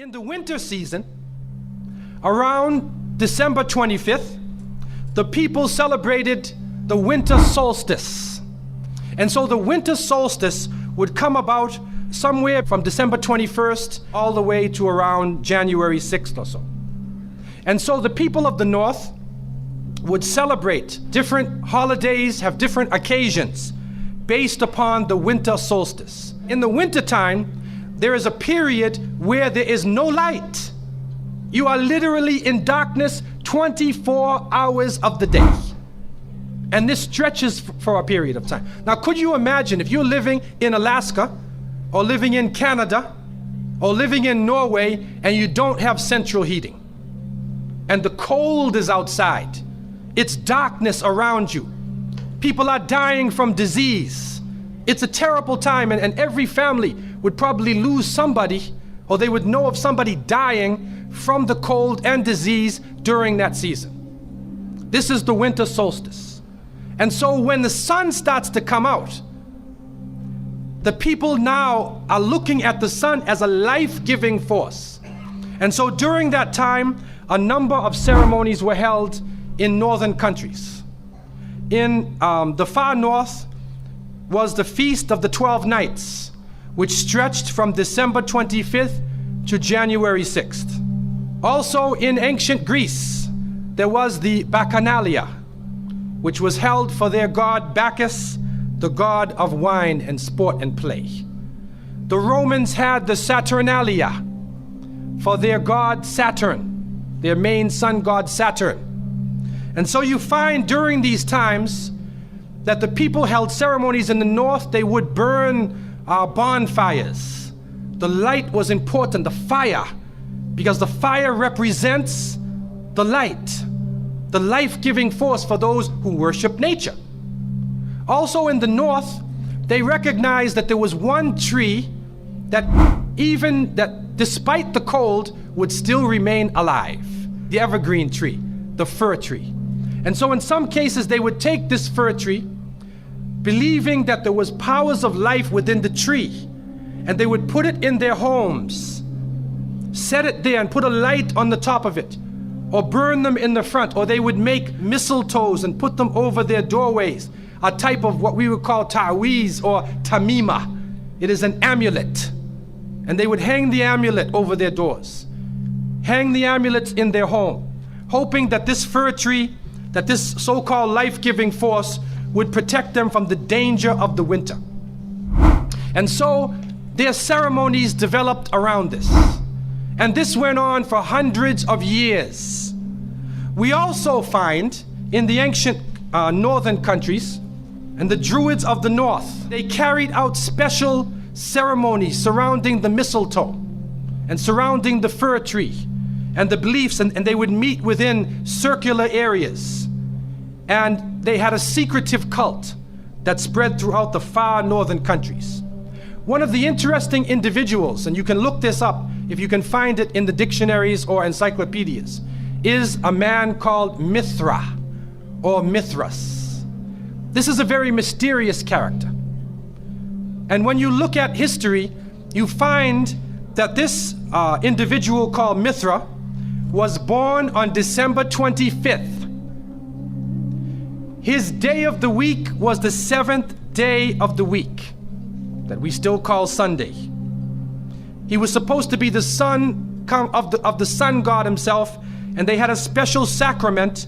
In the winter season, around December 25th, the people celebrated the winter solstice. And so the winter solstice would come about somewhere from December 21st all the way to around January 6th or so. And so the people of the north would celebrate different holidays, have different occasions based upon the winter solstice. In the wintertime, there is a period where there is no light. You are literally in darkness 24 hours of the day. And this stretches for a period of time. Now, could you imagine if you're living in Alaska or living in Canada or living in Norway and you don't have central heating and the cold is outside, it's darkness around you. People are dying from disease. It's a terrible time, and every family would probably lose somebody, or they would know of somebody dying from the cold and disease during that season. This is the winter solstice. And so when the sun starts to come out, the people now are looking at the sun as a life-giving force. And so during that time, a number of ceremonies were held in northern countries. In the far north was the Feast of the 12 Nights, which stretched from December 25th to January 6th. Also in ancient Greece, there was the Bacchanalia, which was held for their god Bacchus, the god of wine and sport and play. The Romans had the Saturnalia for their god Saturn, their main sun god Saturn. And so you find during these times that the people held ceremonies in the north. They would burn bonfires. The light was important, the fire, because the fire represents the light, the life-giving force for those who worship nature. Also in the north, they recognized that there was one tree that despite the cold would still remain alive, the evergreen tree, the fir tree. And so in some cases they would take this fir tree, believing that there was powers of life within the tree, and they would put it in their homes, set it there and put a light on the top of it, or burn them in the front, or they would make mistletoes and put them over their doorways, a type of what we would call ta'weez or tamima. It is an amulet. And they would hang the amulet over their doors, hang the amulets in their home, hoping that this fir tree, that this so-called life-giving force would protect them from the danger of the winter. And so their ceremonies developed around this. And this went on for hundreds of years. We also find in the ancient northern countries, and the Druids of the north, they carried out special ceremonies surrounding the mistletoe and surrounding the fir tree and the beliefs, and they would meet within circular areas. And they had a secretive cult that spread throughout the far northern countries. One of the interesting individuals, and you can look this up if you can find it in the dictionaries or encyclopedias, is a man called Mithra or Mithras. This is a very mysterious character. And when you look at history, you find that this individual called Mithra was born on December 25th. His day of the week was the 7th day of the week, that we still call Sunday. He was supposed to be the son of the sun god himself, and they had a special sacrament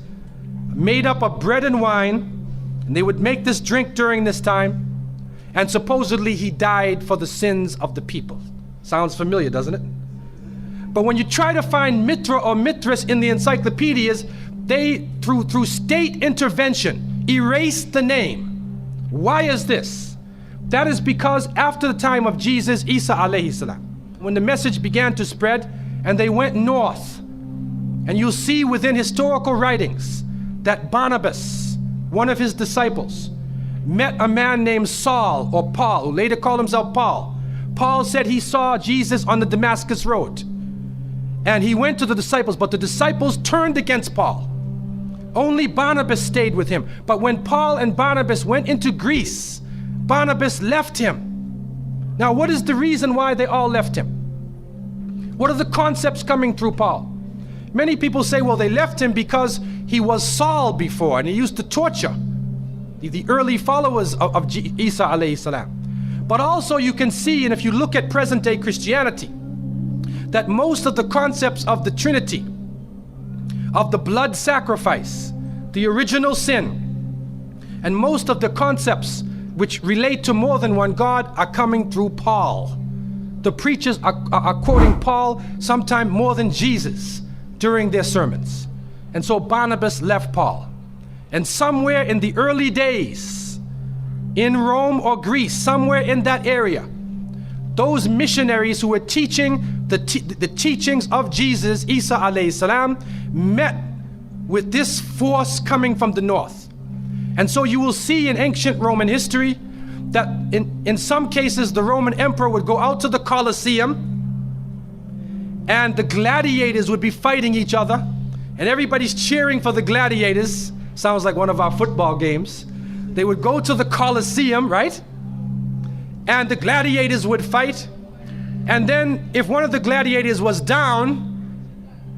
made up of bread and wine, and they would make this drink during this time, and supposedly he died for the sins of the people. Sounds familiar, doesn't it? But when you try to find Mithra or Mithras in the encyclopedias, they, through state intervention, erased the name. Why is this? That is because after the time of Jesus, Isa alayhi salam, when the message began to spread and they went north, and you'll see within historical writings that Barnabas, one of his disciples, met a man named Saul or Paul, who later called himself Paul. Paul said he saw Jesus on the Damascus road, and he went to the disciples, but the disciples turned against Paul. Only Barnabas stayed with him. But when Paul and Barnabas went into Greece, Barnabas left him. Now, what is the reason why they all left him? What are the concepts coming through Paul? Many people say, well, they left him because he was Saul before and he used to torture the early followers of Isa alayhi salam. But also you can see, and if you look at present day Christianity, that most of the concepts of the Trinity, of the blood sacrifice, the original sin, and most of the concepts which relate to more than one God are coming through Paul. The preachers are quoting Paul sometime more than Jesus during their sermons. And so Barnabas left Paul. And somewhere in the early days, in Rome or Greece, somewhere in that area, those missionaries who were teaching the teachings of Jesus, Isa alayhi salam, met with this force coming from the north. And so you will see in ancient Roman history that in some cases the Roman emperor would go out to the Colosseum and the gladiators would be fighting each other and everybody's cheering for the gladiators. Sounds like one of our football games. They would go to the Colosseum, right? And the gladiators would fight. And then if one of the gladiators was down,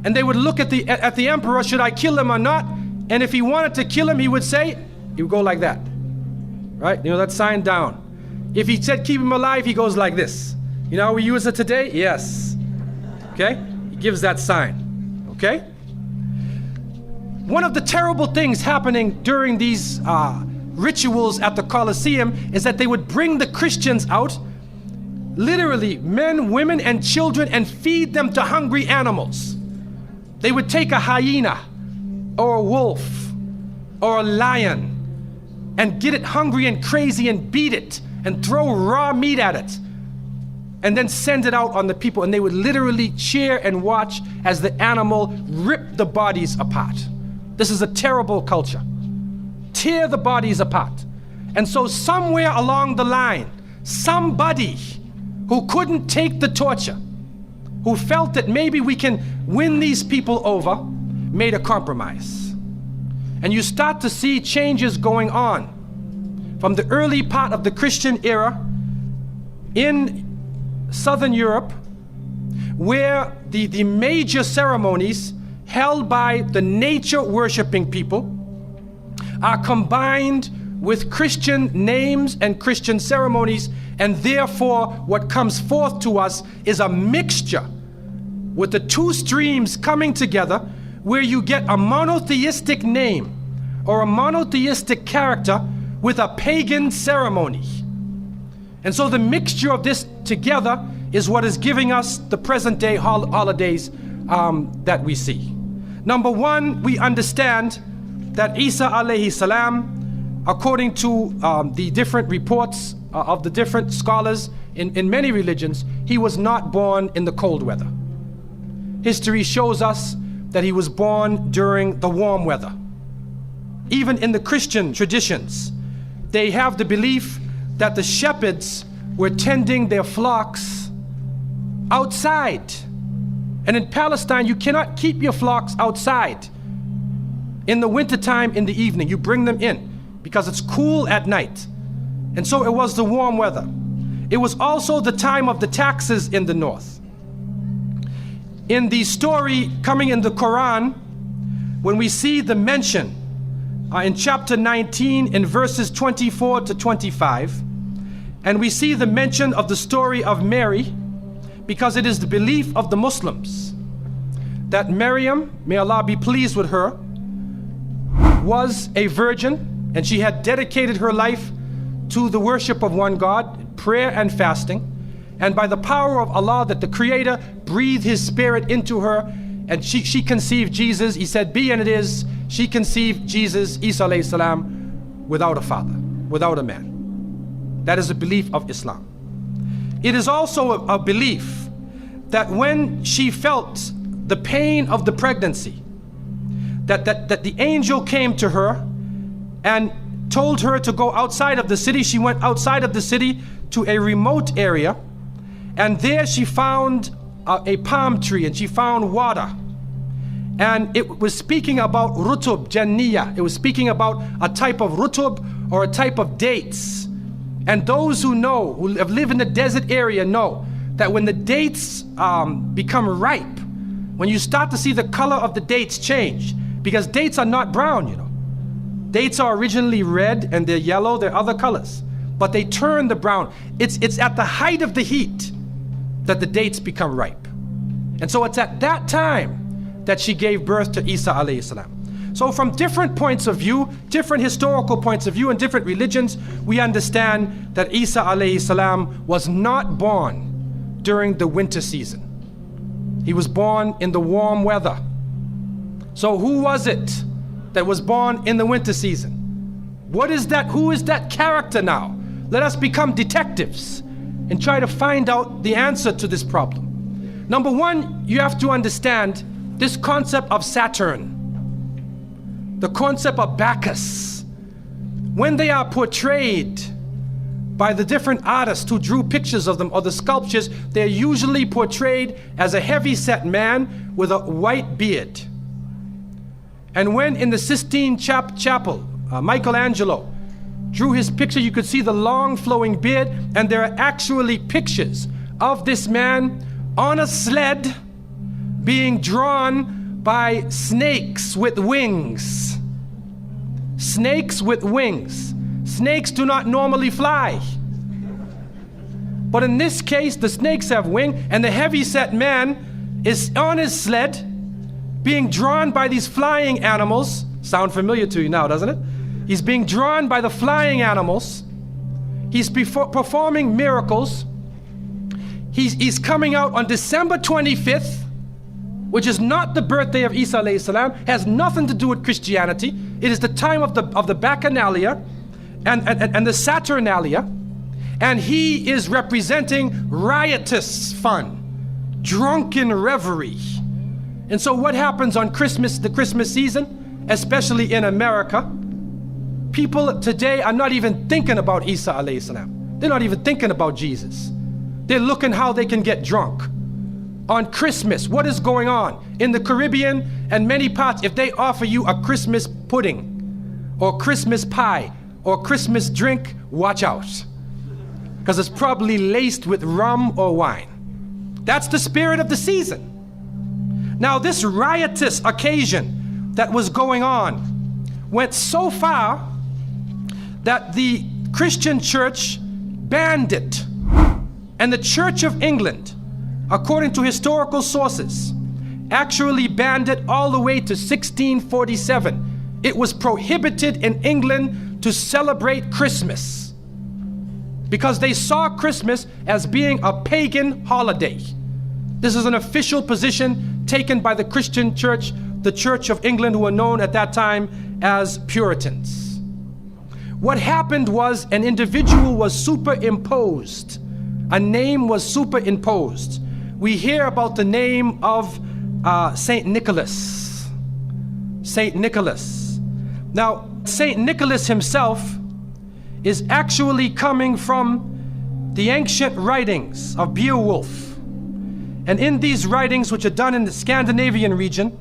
and they would look at the emperor, should I kill him or not? And if he wanted to kill him, he would say, he would go like that, right? You know, that sign down. If he said keep him alive, he goes like this. You know how we use it today? Yes. Okay? He gives that sign. Okay? One of the terrible things happening during these rituals at the Colosseum is that they would bring the Christians out, literally men, women, and children, and feed them to hungry animals. They would take a hyena or a wolf or a lion and get it hungry and crazy and beat it and throw raw meat at it and then send it out on the people, and they would literally cheer and watch as the animal ripped the bodies apart. This is a terrible culture. Tear the bodies apart. And so somewhere along the line, somebody who couldn't take the torture, who felt that maybe we can win these people over, made a compromise. And you start to see changes going on from the early part of the Christian era in Southern Europe, where the major ceremonies held by the nature worshiping people are combined with Christian names and Christian ceremonies, and therefore what comes forth to us is a mixture with the two streams coming together, where you get a monotheistic name or a monotheistic character with a pagan ceremony. And so the mixture of this together is what is giving us the present day holidays that we see. Number one, we understand that Isa alayhi salam, according to the different reports of the different scholars in many religions, he was not born in the cold weather. History shows us that he was born during the warm weather. Even in the Christian traditions, they have the belief that the shepherds were tending their flocks outside. And in Palestine, you cannot keep your flocks outside in the wintertime in the evening. You bring them in because it's cool at night. And so it was the warm weather. It was also the time of the taxes in the north. In the story coming in the Quran, when we see the mention in chapter 19 in verses 24 to 25, and we see the mention of the story of Mary, because it is the belief of the Muslims that Maryam, may Allah be pleased with her, was a virgin, and she had dedicated her life to the worship of one God, prayer and fasting. And by the power of Allah, that the Creator breathed His Spirit into her, and she conceived Jesus. He said, be, and it is. She conceived Jesus, Isa alayhi salam, without a father, without a man. That is a belief of Islam. It is also a belief that when she felt the pain of the pregnancy, that the angel came to her and told her to go outside of the city. She went outside of the city to a remote area, and there she found a palm tree, and she found water. And it was speaking about rutub janniya. It was speaking about a type of rutub, or a type of dates. And those who know, who have lived in the desert area, know that when the dates become ripe, when you start to see the color of the dates change, because dates are not brown, you know. Dates are originally red and they're yellow, they're other colors, but they turn the brown. It's at the height of the heat that the dates become ripe. And so it's at that time that she gave birth to Isa alayhi salam. So from different points of view, different historical points of view and different religions, we understand that Isa alayhi salam was not born during the winter season. He was born in the warm weather. So who was it that was born in the winter season? What is that? Who is that character now? Let us become detectives and try to find out the answer to this problem. Number one, you have to understand this concept of Saturn, the concept of Bacchus. When they are portrayed by the different artists who drew pictures of them or the sculptures, they're usually portrayed as a heavy-set man with a white beard. And when in the Sistine Chapel, Michelangelo drew his picture, you could see the long flowing beard, and there are actually pictures of this man on a sled being drawn by snakes with wings. Snakes with wings. Snakes do not normally fly. But in this case, the snakes have wings, and the heavy-set man is on his sled being drawn by these flying animals. Sound familiar to you now, doesn't it? He's being drawn by the flying animals. He's performing miracles. He's coming out on December 25th, which is not the birthday of Isa alayhi salam, has nothing to do with Christianity. It is the time of the Bacchanalia and the Saturnalia, and he is representing riotous fun, drunken revelry. And so what happens on Christmas, the Christmas season, especially in America, people today are not even thinking about Isa alayhi salam. They're not even thinking about Jesus. They're looking how they can get drunk. On Christmas, what is going on? In the Caribbean and many parts, if they offer you a Christmas pudding or Christmas pie or Christmas drink, watch out. Because it's probably laced with rum or wine. That's the spirit of the season. Now, this riotous occasion that was going on went so far that the Christian church banned it. And the Church of England, according to historical sources, actually banned it all the way to 1647. It was prohibited in England to celebrate Christmas because they saw Christmas as being a pagan holiday. This is an official position taken by the Christian church, the Church of England, who were known at that time as Puritans. What happened was an individual was superimposed. A name was superimposed. We hear about the name of Saint Nicholas. Saint Nicholas. Now, Saint Nicholas himself is actually coming from the ancient writings of Beowulf. And in these writings, which are done in the Scandinavian region,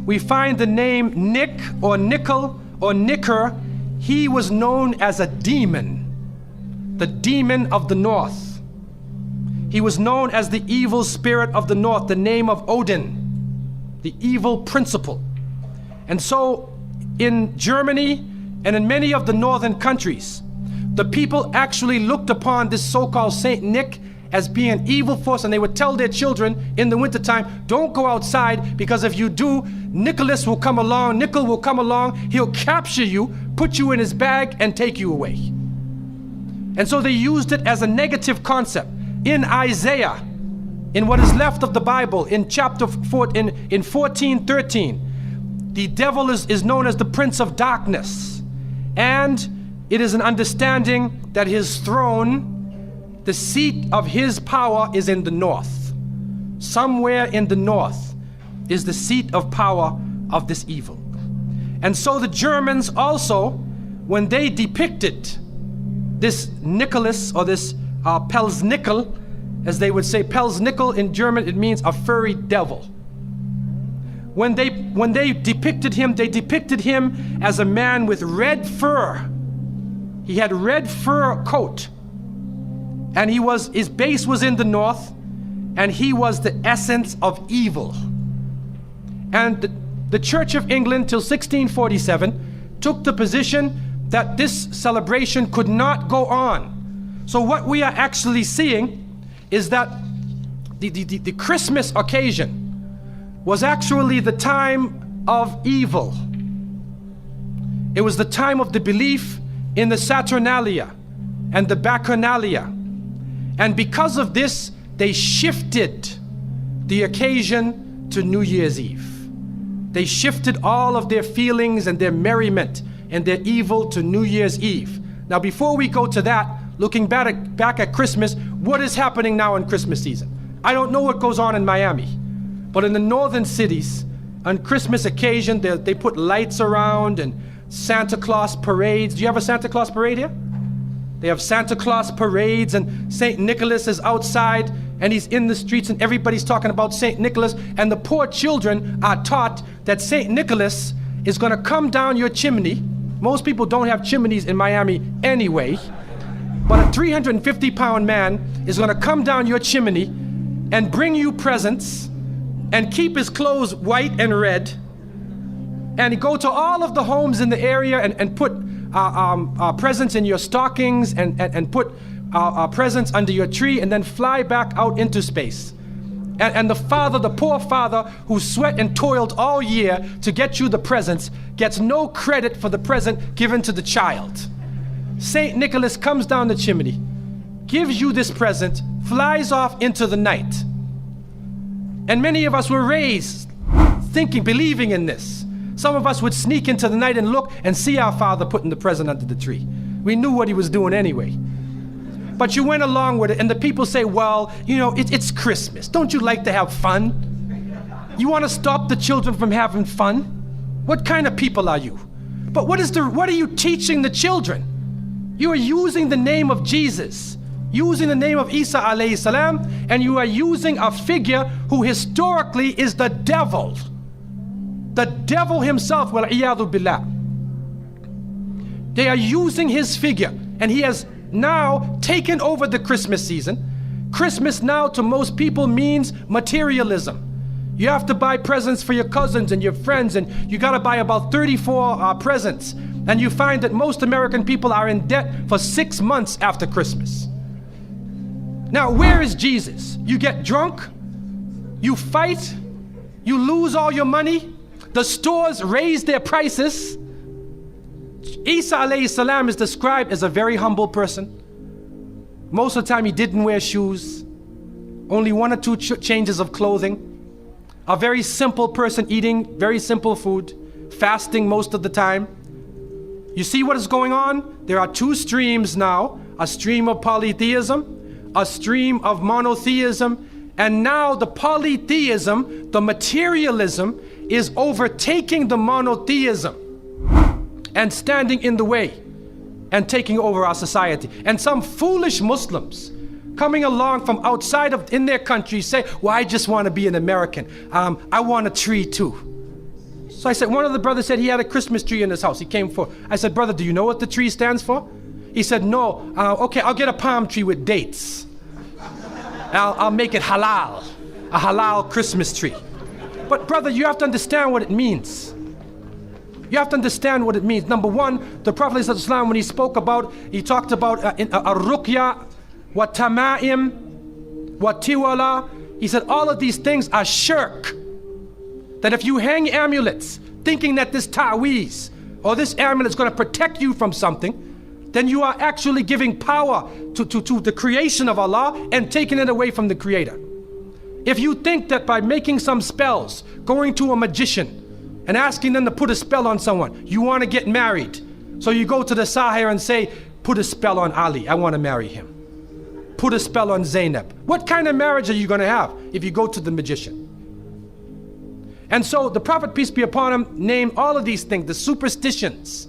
we find the name Nick or Nickel or Nicker. He was known as a demon, the demon of the north. He was known as the evil spirit of the north, the name of Odin, the evil principle. And so in Germany and in many of the northern countries, the people actually looked upon this so-called Saint Nick as being an evil force, and they would tell their children in the wintertime, don't go outside, because if you do, Nicholas will come along, Nickel will come along, he'll capture you, put you in his bag, and take you away. And so they used it as a negative concept. In Isaiah, in what is left of the Bible, in chapter 4, in 14:13, the devil is known as the prince of darkness. And it is an understanding that his throne, the seat of his power, is in the north. Somewhere in the north is the seat of power of this evil. And so the Germans also, when they depicted this Nicholas, or this Pelsnickel, as they would say, Pelsnickel in German, it means a furry devil. When they depicted him, they depicted him as a man with red fur. He had red fur coat, and his base was in the north, and he was the essence of evil. And the Church of England till 1647 took the position that this celebration could not go on. So what we are actually seeing is that the Christmas occasion was actually the time of evil. It was the time of the belief in the Saturnalia and the Bacchanalia. And because of this, they shifted the occasion to New Year's Eve. They shifted all of their feelings and their merriment and their evil to New Year's Eve. Now, before we go to that, looking back at Christmas, what is happening now in Christmas season? I don't know what goes on in Miami, but in the northern cities, on Christmas occasion, they put lights around and Santa Claus parades. Do you have a Santa Claus parade here? They have Santa Claus parades, and St. Nicholas is outside and he's in the streets and everybody's talking about St. Nicholas, and the poor children are taught that St. Nicholas is going to come down your chimney. Most people don't have chimneys in Miami anyway, but a 350-pound man is going to come down your chimney and bring you presents and keep his clothes white and red, and go to all of the homes in the area and put presents in your stockings and put presents under your tree, and then fly back out into space. And the father, the poor father who sweat and toiled all year to get you the presents, gets no credit for the present given to the child. St. Nicholas comes down the chimney, gives you this present, flies off into the night. And many of us were raised thinking, believing in this. Some of us would sneak into the night and look and see our father putting the present under the tree. We knew what he was doing anyway. But you went along with it, and the people say, well, you know, it's Christmas. Don't you like to have fun? You want to stop the children from having fun? What kind of people are you? But what are you teaching the children? You are using the name of Jesus, using the name of Isa alayhi salam, and you are using a figure who historically is the devil. The devil himself, wal-iyadhu billah. They are using his figure, and he has now taken over the Christmas season. Christmas now to most people means materialism. You have to buy presents for your cousins and your friends, and you got to buy about 34 presents. And you find that most American people are in debt for 6 months after Christmas. Now, where is Jesus? You get drunk, you fight, you lose all your money, the stores raise their prices. Isa alayhi salam is described as a very humble person. Most of the time he didn't wear shoes, only 1 or 2 changes of clothing. A very simple person, eating very simple food, fasting most of the time. You see what is going on? There are 2 streams now, a stream of polytheism, a stream of monotheism, and now the polytheism, the materialism, is overtaking the monotheism and standing in the way and taking over our society. And some foolish Muslims coming along from outside of in their country say, well, I just want to be an American. I want a tree too. So I said, one of the brothers said he had a Christmas tree in his house. He came for, I said, brother, do you know what the tree stands for? He said, no. Okay, I'll get a palm tree with dates. I'll make it halal, a halal Christmas tree. But brother, you have to understand what it means. You have to understand what it means. Number one, the Prophet ﷺ, when he spoke about, he talked about ar-ruqya, wa tama'im, wa tiwala. He said all of these things are shirk. That if you hang amulets thinking that this ta'weez or this amulet is going to protect you from something, then you are actually giving power to the creation of Allah and taking it away from the Creator. If you think that by making some spells, going to a magician and asking them to put a spell on someone, you want to get married. So you go to the Sahir and say, put a spell on Ali, I want to marry him. Put a spell on Zainab. What kind of marriage are you going to have if you go to the magician? And so the Prophet, peace be upon him, named all of these things, the superstitions,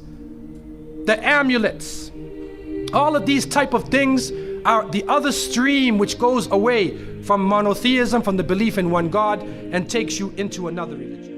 the amulets, all of these type of things are the other stream which goes away from monotheism, from the belief in one God, and takes you into another religion.